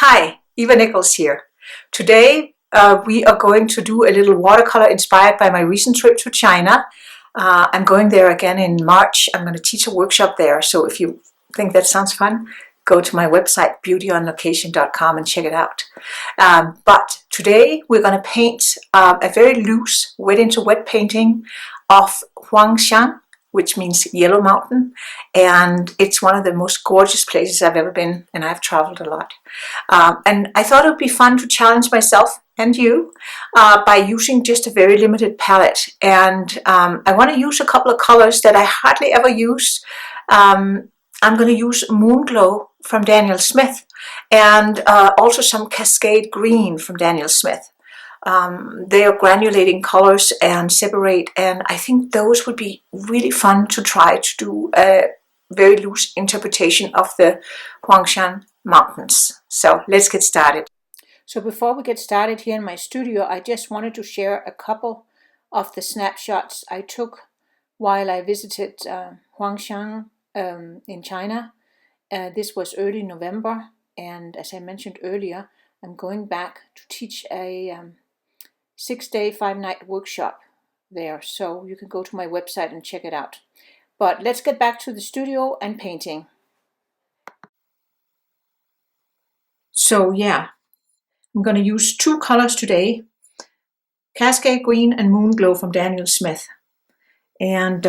Hi, Eva Nichols here. Today we are going to do a little watercolor inspired by my recent trip to China. I'm going there again in March. I'm going to teach a workshop there. So if you think that sounds fun, go to my website beautyonlocation.com and check it out. But today we're going to paint a very loose wet into wet painting of Huangshan, which means Yellow Mountain, and it's one of the most gorgeous places I've ever been, and I've traveled a lot. And I thought it would be fun to challenge myself and you by using just a very limited palette. And I want to use a couple of colors that I hardly ever use. I'm going to use Moonglow from Daniel Smith, and also some Cascade Green from Daniel Smith. They are granulating colors and separate, and I think those would be really fun to try to do a very loose interpretation of the Huangshan mountains. So let's get started. So before we get started here in my studio, I just wanted to share a couple of the snapshots I took while I visited Huangshan in China. This was early November, and as I mentioned earlier, I'm going back to teach a 6-day, 5-night workshop there, so you can go to my website and check it out. But let's get back to the studio and painting. So yeah, I'm going to use two colors today, Cascade Green and Moonglow from Daniel Smith. And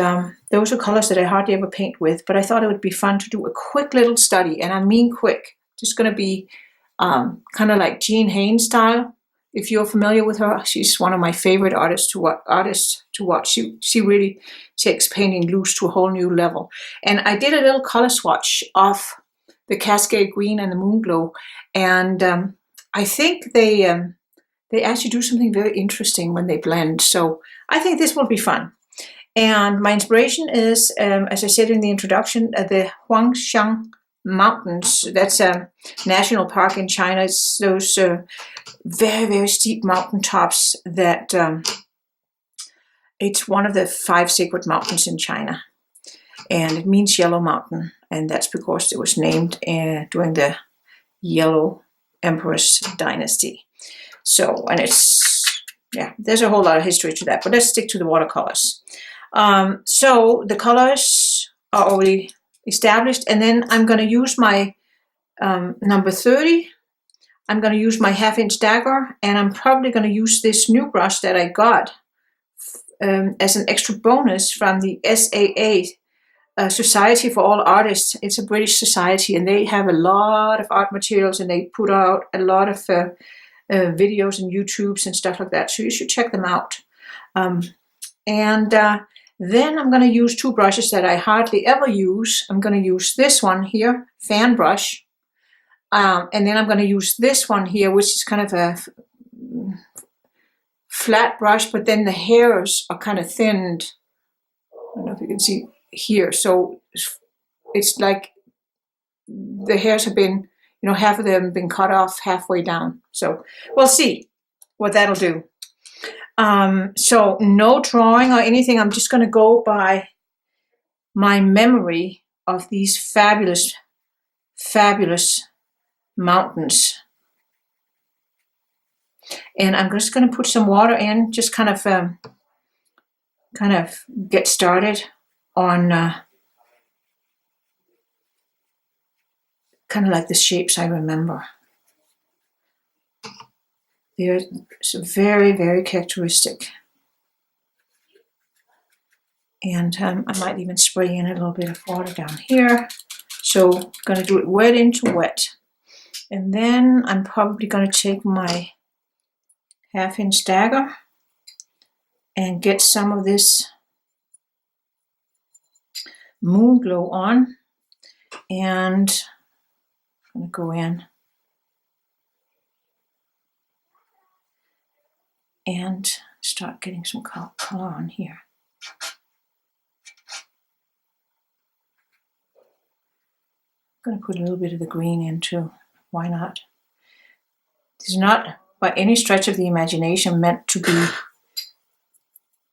those are colors that I hardly ever paint with, but I thought it would be fun to do a quick little study, and I mean quick. Just going to be kind of like Jean Haines style. If you're familiar with her, she's one of my favorite artists to watch. She really takes painting loose to a whole new level. And I did a little color swatch of the Cascade Green and the Moonglow, and I think they actually do something very interesting when they blend. So I think this will be fun. And my inspiration is, as I said in the introduction, the Huangshan Mountains. That's a national park in China. It's those very, very steep mountain tops that it's one of the 5 sacred mountains in China. And it means Yellow Mountain. And that's because it was named during the Yellow Empress dynasty. So, and it's, yeah, there's a whole lot of history to that. But let's stick to the watercolors. So the colors are already established, and then I'm going to use my number 30. I'm going to use my 1/2-inch dagger, and I'm probably going to use this new brush that I got as an extra bonus from the SAA, Society for All Artists. It's a British society, and they have a lot of art materials, and they put out a lot of videos and YouTubes and stuff like that, so you should check them out. Then I'm going to use 2 brushes that I hardly ever use. I'm going to use this one here, fan brush, and then I'm going to use this one here, which is kind of a flat brush, but then the hairs are kind of thinned. I don't know if you can see here. So it's like the hairs have been, half of them have been cut off halfway down. So we'll see what that'll do. So no drawing or anything. I'm just going to go by my memory of these fabulous, fabulous mountains. And I'm just going to put some water in, just kind of get started on kind of like the shapes I remember. They're very, very characteristic. And I might even spray in a little bit of water down here. So I'm going to do it wet into wet. And then I'm probably going to take my 1/2-inch dagger and get some of this Moonglow on. And I'm going to go in and start getting some color on here. I'm going to put a little bit of the green in too. Why not? This is not by any stretch of the imagination meant to be,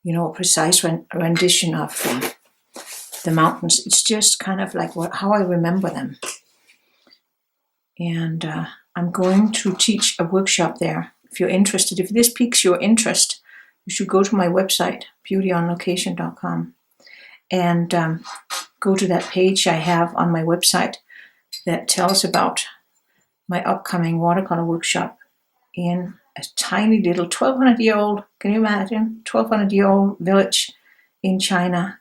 a precise rendition of the mountains. It's just kind of like how I remember them. And I'm going to teach a workshop there. If you're interested, if this piques your interest, you should go to my website, beautyonlocation.com, and go to that page I have on my website that tells about my upcoming watercolor workshop in a tiny little 1,200-year-old, can you imagine, 1,200-year-old village in China,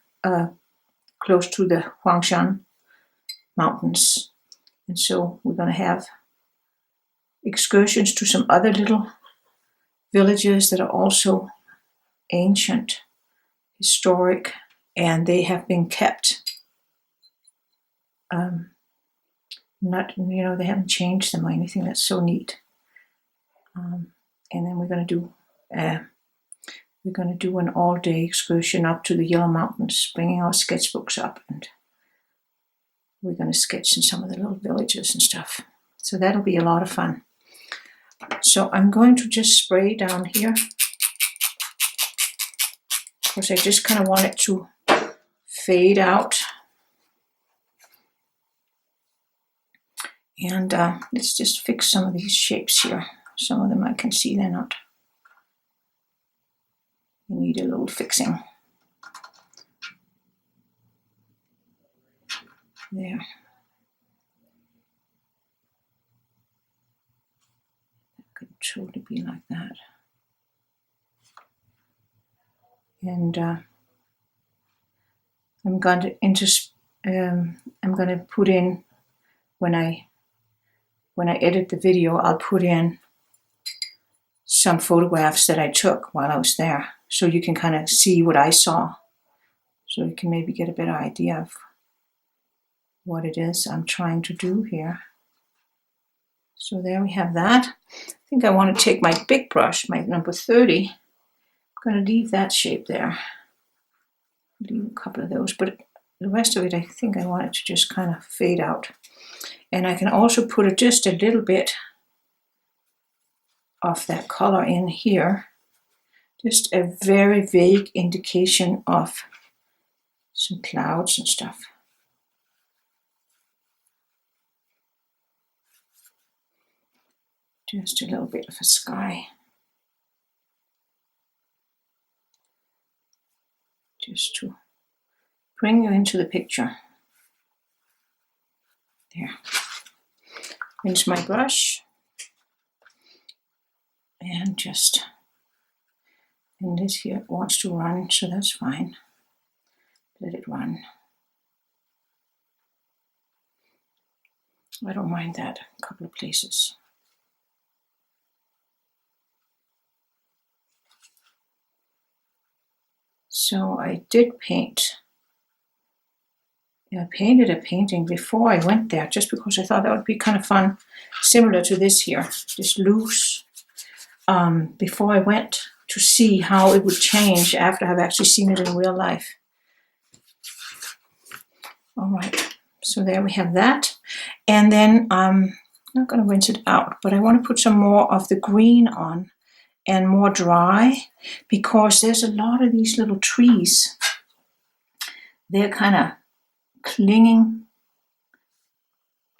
close to the Huangshan mountains. And so we're going to have excursions to some other little villages that are also ancient, historic, and they have been kept. They haven't changed them or anything. That's so neat. And then we're going to do an all-day excursion up to the Yellow Mountains, bringing our sketchbooks up, and we're going to sketch in some of the little villages and stuff. So that'll be a lot of fun. So I'm going to just spray down here, because I just kind of want it to fade out. And let's just fix some of these shapes here. Some of them I can see they need a little fixing. There. That could totally be like that. And I'm going to put in, when I edit the video, I'll put in some photographs that I took while I was there, so you can kind of see what I saw, so you can maybe get a better idea of what it is I'm trying to do here. So there we have that. I think I want to take my big brush, my number 30. I'm going to leave that shape there. Leave a couple of those, but the rest of it, I think I want it to just kind of fade out. And I can also put just a little bit of that color in here. Just a very vague indication of some clouds and stuff. Just a little bit of a sky. Just to bring you into the picture. There. Rinse my brush. And this here wants to run, so that's fine. Let it run. I don't mind that, a couple of places. So I did paint. I painted a painting before I went there, just because I thought that would be kind of fun, similar to this here, this loose, before I went, to see how it would change after I've actually seen it in real life. All right, so there we have that. And then I'm not going to rinse it out, but I want to put some more of the green on, and more dry, because there's a lot of these little trees. They're kind of clinging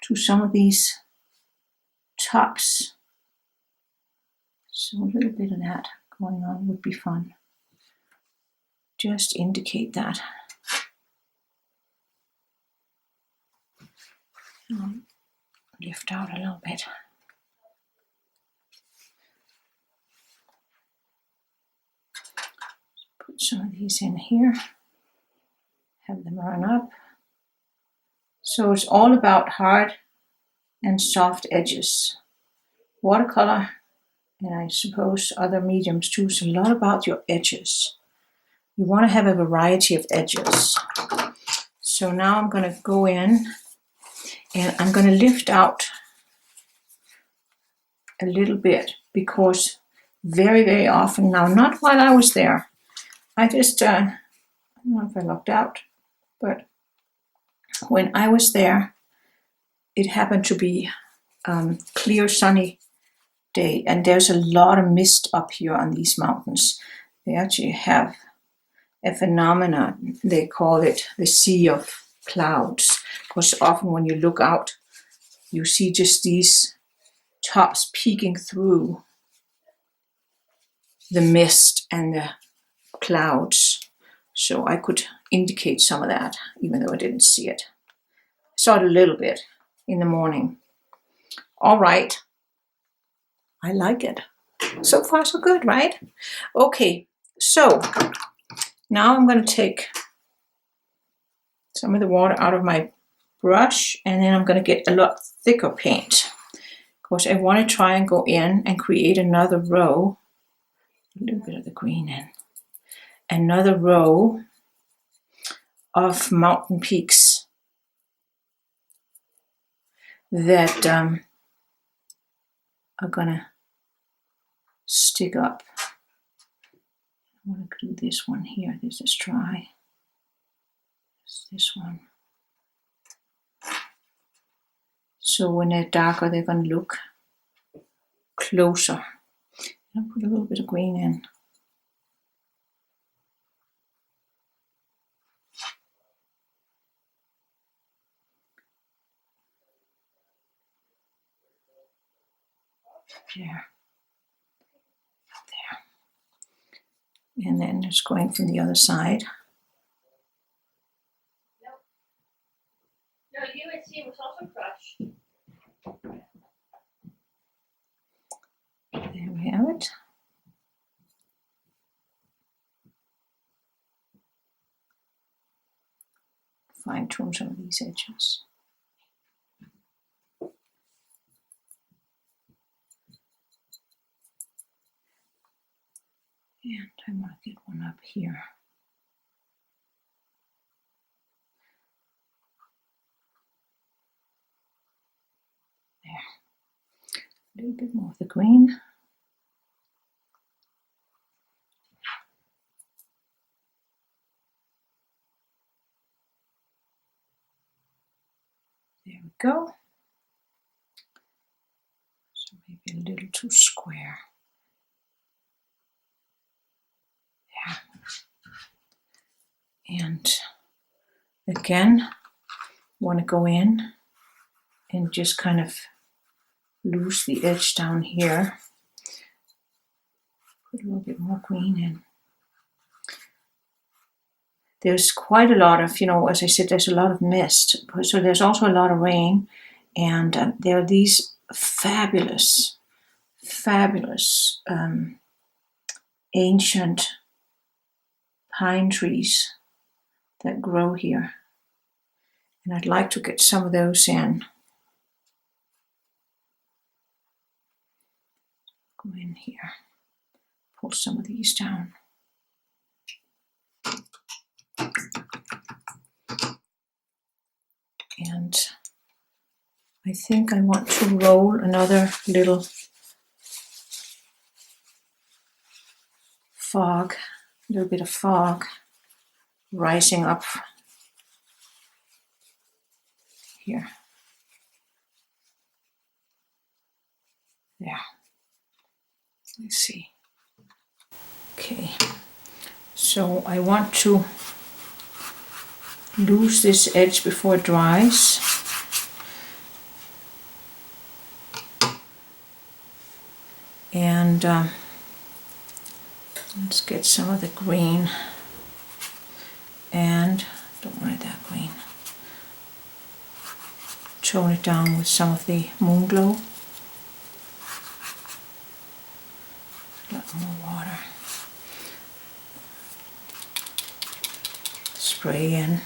to some of these tops. So a little bit of that going on would be fun. Just indicate that. Lift out a little bit. Put some of these in here. Have them run up. So it's all about hard and soft edges. Watercolor, and I suppose other mediums too, is a lot about your edges. You want to have a variety of edges. So now I'm going to go in and I'm going to lift out a little bit, because very, very often now, not while I was there, I just, I don't know if I looked out, but when I was there, it happened to be clear, sunny day, and there's a lot of mist up here on these mountains. They actually have a phenomenon, they call it the sea of clouds, because often when you look out, you see just these tops peeking through the mist and the clouds. So I could indicate some of that, even though I didn't see it. I saw it a little bit in the morning. All right. I like it. So far, so good, right? Okay, so now I'm going to take some of the water out of my brush, and then I'm going to get a lot thicker paint, because I want to try and go in and create another row. A little bit of the green in. Another row of mountain peaks that are going to stick up. I want to do this one here. This is dry. This one. So when they're darker, they're going to look closer. I'll put a little bit of green in. There. There. And then just going from the other side. No, USC was also crushed. There we have it. Fine tune some of these edges. And I want to get one up here. There. A little bit more of the green. There we go. So maybe a little too square. Yeah. And again, want to go in and just kind of loose the edge down here. Put a little bit more green in. There's quite a lot of, as I said, there's a lot of mist. So there's also a lot of rain. And there are these fabulous, fabulous ancient pine trees that grow here. And I'd like to get some of those in. Go in here. Pull some of these down. And I think I want to roll another little fog, a little bit of fog rising up here. There. Let's see. Okay. So I want to loose this edge before it dries. And let's get some of the green. And don't want it that green. Tone it down with some of the Moonglow. A lot more water. Spray in.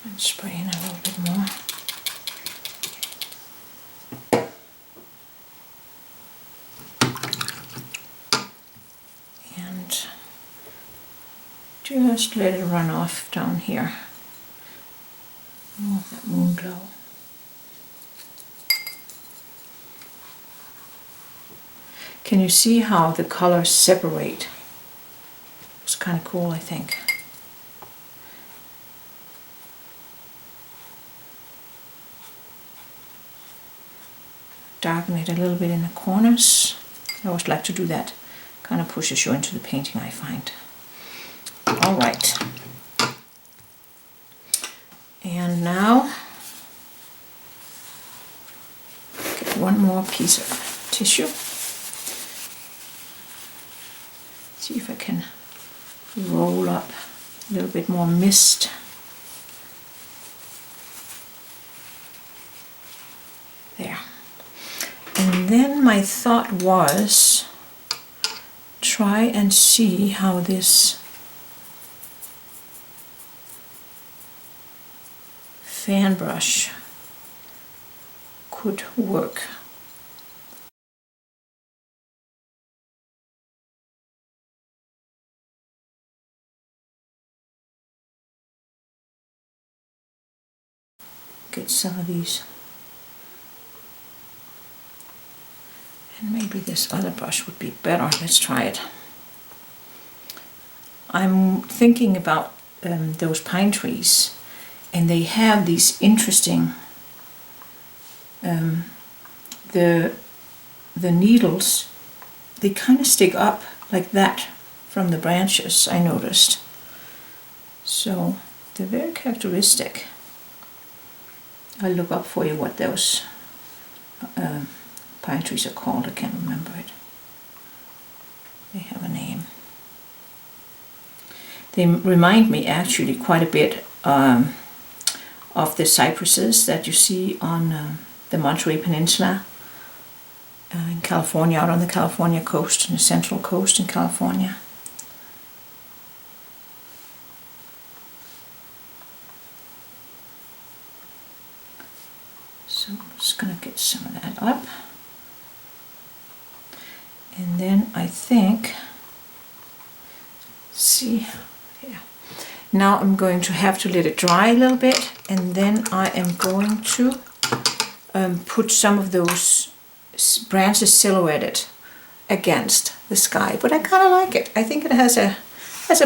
And spray in a little bit more. And just let it run off down here. Oh, that Moonglow. Can you see how the colors separate? It's kind of cool, I think. Darken it a little bit in the corners. I always like to do that. Kind of pushes you into the painting, I find. All right. And now get one more piece of tissue. See if I can roll up a little bit more mist. There. And then my thought was try and see how this fan brush could work. Get some of these. And maybe this other brush would be better. Let's try it. I'm thinking about those pine trees, and they have these interesting the needles, they kind of stick up like that from the branches, I noticed. So they're very characteristic. I'll look up for you what those pine trees are called. I can't remember it. They have a name. They remind me actually quite a bit of the cypresses that you see on the Monterey Peninsula in California, out on the California coast, on the central coast in California. So I'm just going to get some of that up. And then I think, see, yeah. Now I'm going to have to let it dry a little bit, and then I am going to put some of those branches silhouetted against the sky. But I kind of like it. I think it has a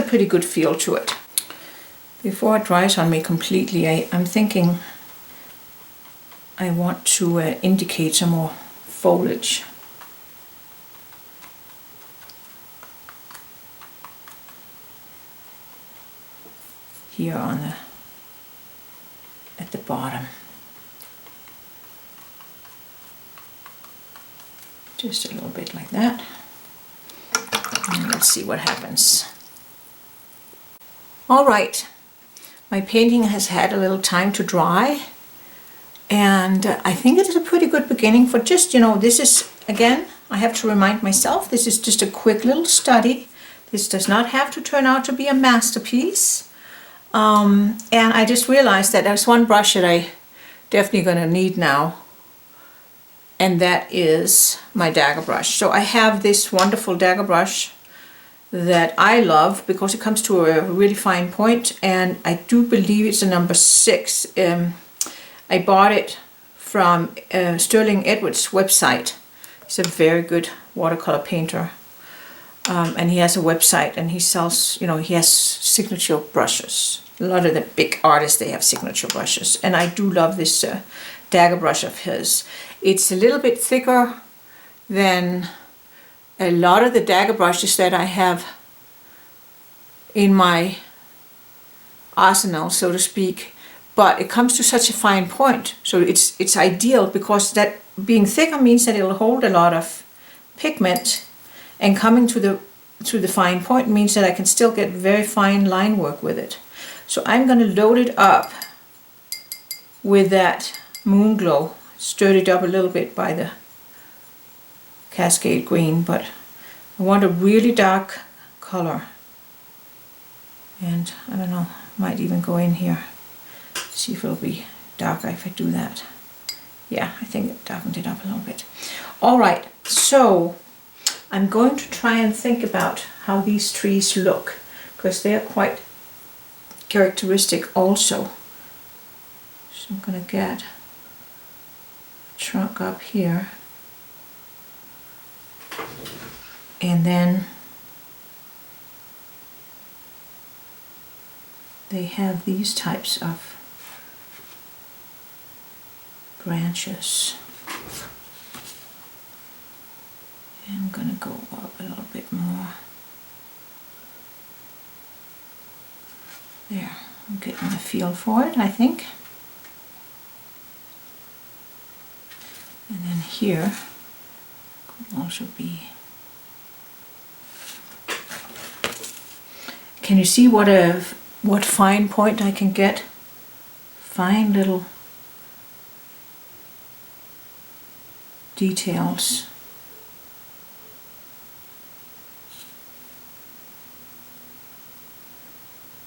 pretty good feel to it. Before it dries on me completely, I'm thinking I want to indicate some more foliage. Here on at the bottom. Just a little bit like that. And let's see what happens. All right, my painting has had a little time to dry, and I think it is a pretty good beginning for just, this is, again, I have to remind myself, this is just a quick little study. This does not have to turn out to be a masterpiece. And I just realized that there's one brush that I definitely going to need now, and that is my dagger brush. So I have this wonderful dagger brush that I love because it comes to a really fine point, and I do believe it's a number 6. I bought it from Sterling Edwards' website. He's a very good watercolor painter. And he has a website, and he sells, he has signature brushes. A lot of the big artists, they have signature brushes. And I do love this dagger brush of his. It's a little bit thicker than a lot of the dagger brushes that I have in my arsenal, so to speak. But it comes to such a fine point. So it's ideal because that being thicker means that it'll hold a lot of pigment. And coming to the fine point means that I can still get very fine line work with it. So I'm going to load it up with that Moonglow, stirred it up a little bit by the Cascade Green, but I want a really dark color. And I don't know, might even go in here, see if it'll be darker if I do that. Yeah, I think it darkened it up a little bit. All right, so I'm going to try and think about how these trees look, because they are quite characteristic also. So I'm going to get a trunk up here, and then they have these types of branches. I'm going to go up a little bit more. There. I'm getting a feel for it, I think. And then here could also be. Can you see what fine point I can get? Fine little details.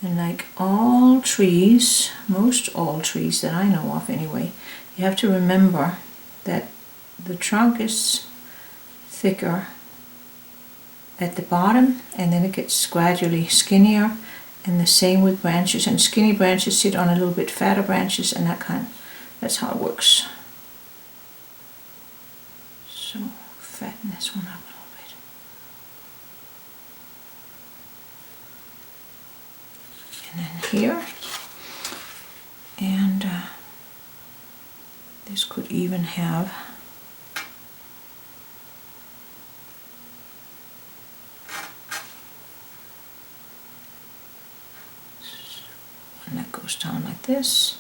And like all trees, most all trees that I know of anyway, you have to remember that the trunk is thicker at the bottom and then it gets gradually skinnier, and the same with branches, and skinny branches sit on a little bit fatter branches, and that's how it works. So fatten this one up a little bit. And then here, and this could even have one that goes down like this.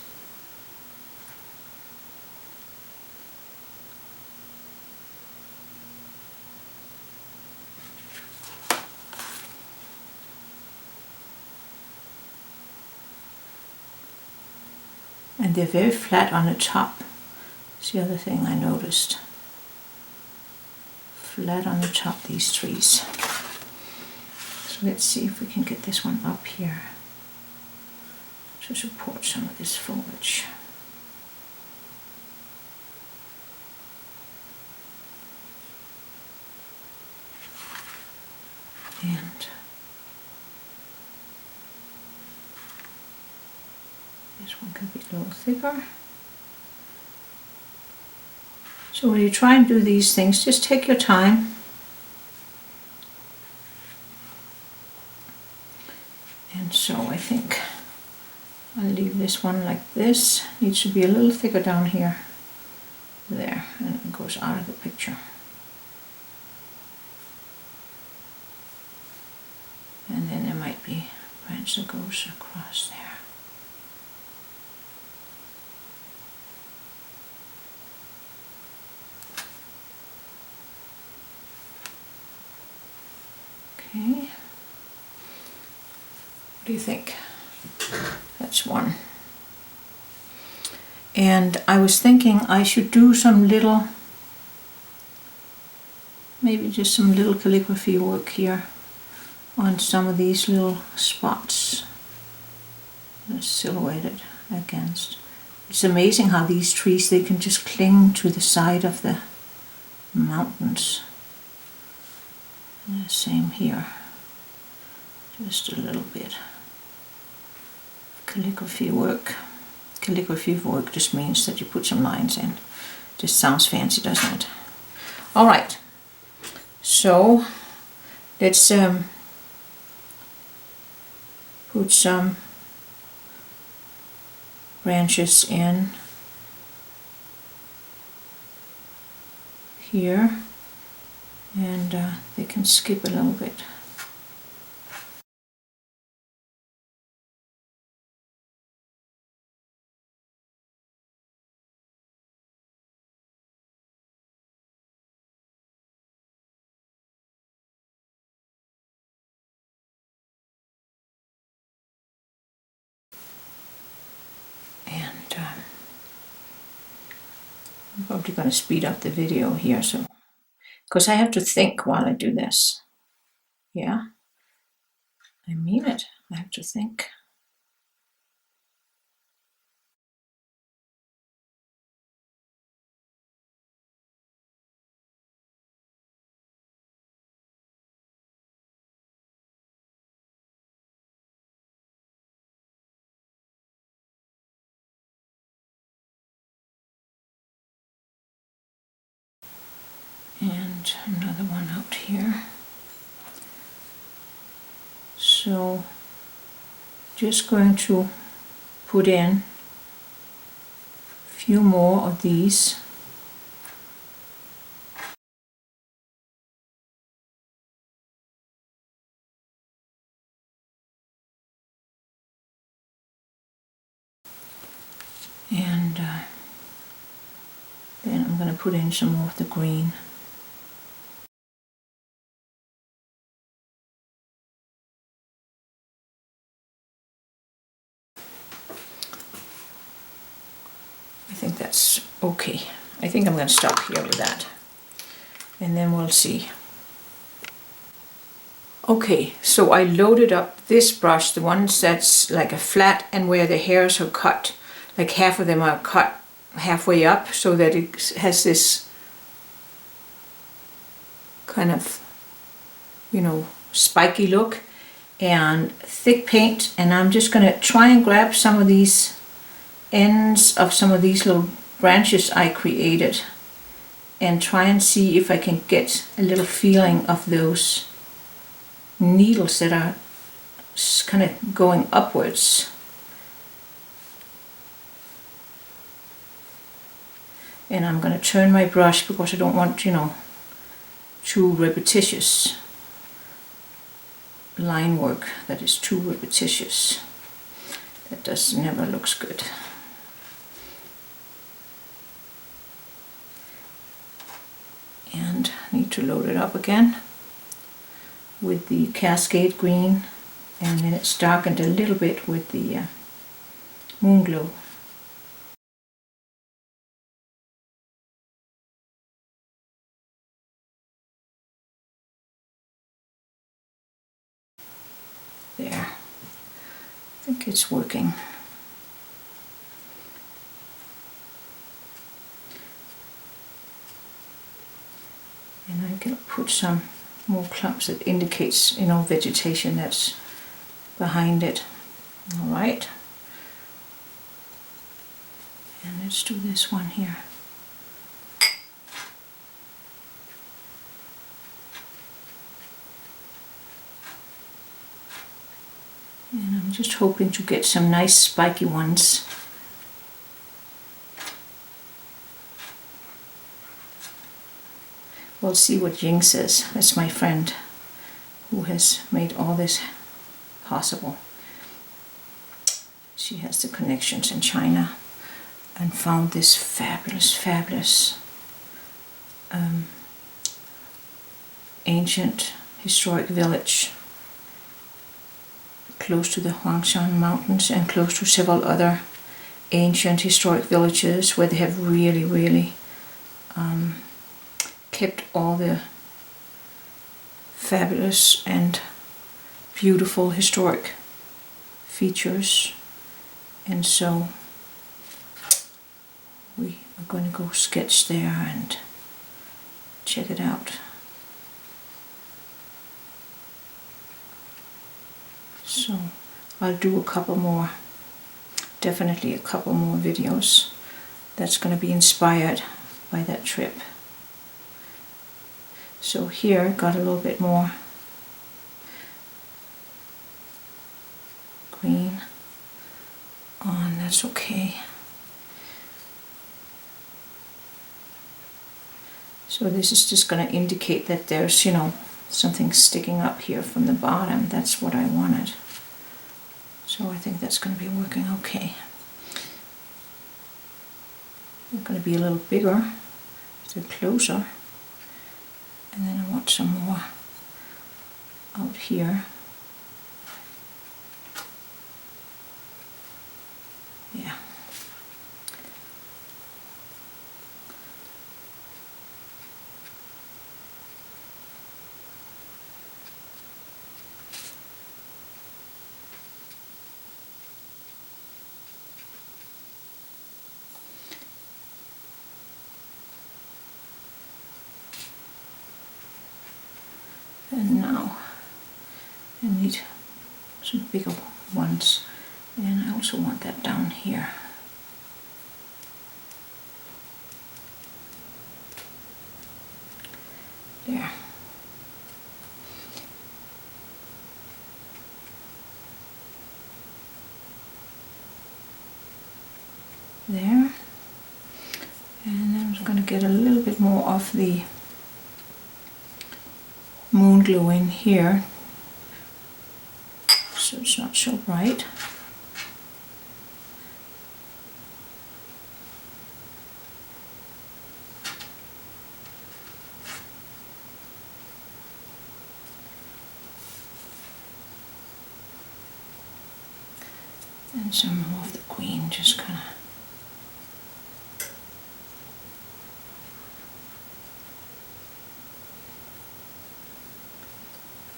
And they're very flat on the top. That's the other thing I noticed. Flat on the top, these trees. So let's see if we can get this one up here to support some of this foliage. And this one can be a little thicker. So when you try and do these things, just take your time. And so I think I'll leave this one like this. Needs to be a little thicker down here. There, and it goes out of the picture. And then there might be a branch that goes across there. Okay. What do you think? That's one. And I was thinking I should do some little, maybe just some little calligraphy work here on some of these little spots silhouetted against. It's amazing how these trees, they can just cling to the side of the mountains. And the same here. Just a little bit. Calligraphy work. Calligraphy work just means that you put some lines in. Just sounds fancy, doesn't it? All right. So let's put some branches in here, and they can skip a little bit. And I'm probably going to speed up the video here, so because I have to think while I do this. Yeah, I mean it. I have to think. And another one out here. So just going to put in a few more of these. And then I'm going to put in some more of the green. I think that's okay. I think I'm going to stop here with that. And then we'll see. Okay, so I loaded up this brush, the one that's like a flat and where the hairs are cut, like half of them are cut halfway up so that it has this kind of, you know, spiky look, and thick paint. And I'm just going to try and grab some of these ends of some of these little branches I created and try and see if I can get a little feeling of those needles that are kind of going upwards. And I'm going to turn my brush because I don't want, you know, too repetitious line work that is too repetitious. That never looks good. And I need to load it up again with the Cascade Green, and then it's darkened a little bit with the Moonglow. There, I think it's working. And I can put some more clumps that indicates, you know, vegetation that's behind it. All right. And let's do this one here. And I'm just hoping to get some nice spiky ones. We'll see what Ying says. That's my friend who has made all this possible. She has the connections in China and found this fabulous ancient historic village close to the Huangshan mountains and close to several other ancient historic villages where they have really kept all the fabulous and beautiful historic features. And so we are going to go sketch there and check it out. So I'll do a couple more, definitely a couple more videos that's going to be inspired by that trip. So here got a little bit more green on, that's okay. So this is just going to indicate that there's, you know, something sticking up here from the bottom. That's what I wanted. So I think that's going to be working okay. It's going to be a little bigger, so closer. And then I want some more out here. Yeah. And now I need some bigger ones, and I also want that down here. There. There. And I'm just going to get a little bit more of the Moonglow in here, so it's not so bright. And some more of the green, just kind of.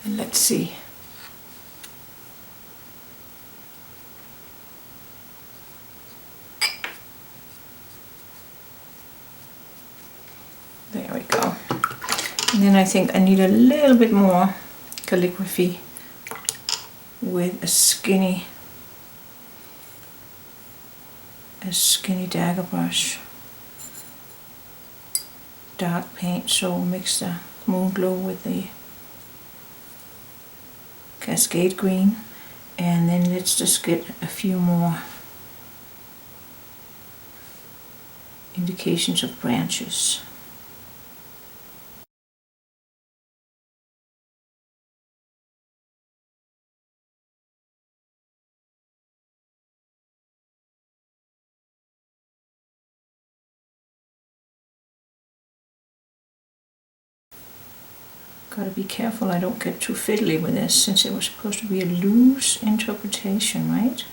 And let's see. There we go. And then I think I need a little bit more calligraphy with a skinny dagger brush. Dark paint, so we'll mix the Moonglow with the Cascade Green, and then let's just get a few more indications of branches. Gotta be careful I don't get too fiddly with this, since it was supposed to be a loose interpretation, right?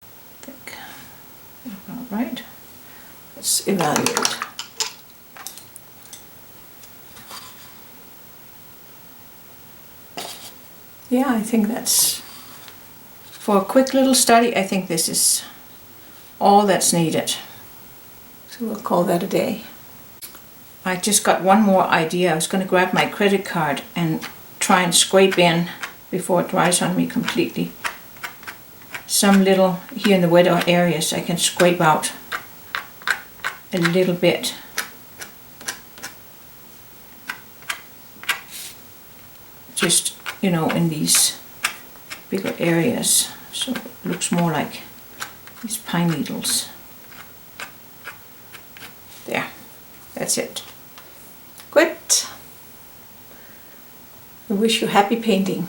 I think about right. Let's evaluate. Yeah, I think that's, for a quick little study, I think this is all that's needed. So we'll call that a day. I just got one more idea. I was going to grab my credit card and try and scrape in, before it dries on me completely, some little, here in the wetter areas, I can scrape out a little bit. Just, you know, in these bigger areas, so it looks more like these pine needles. There, that's it. Good. I wish you happy painting.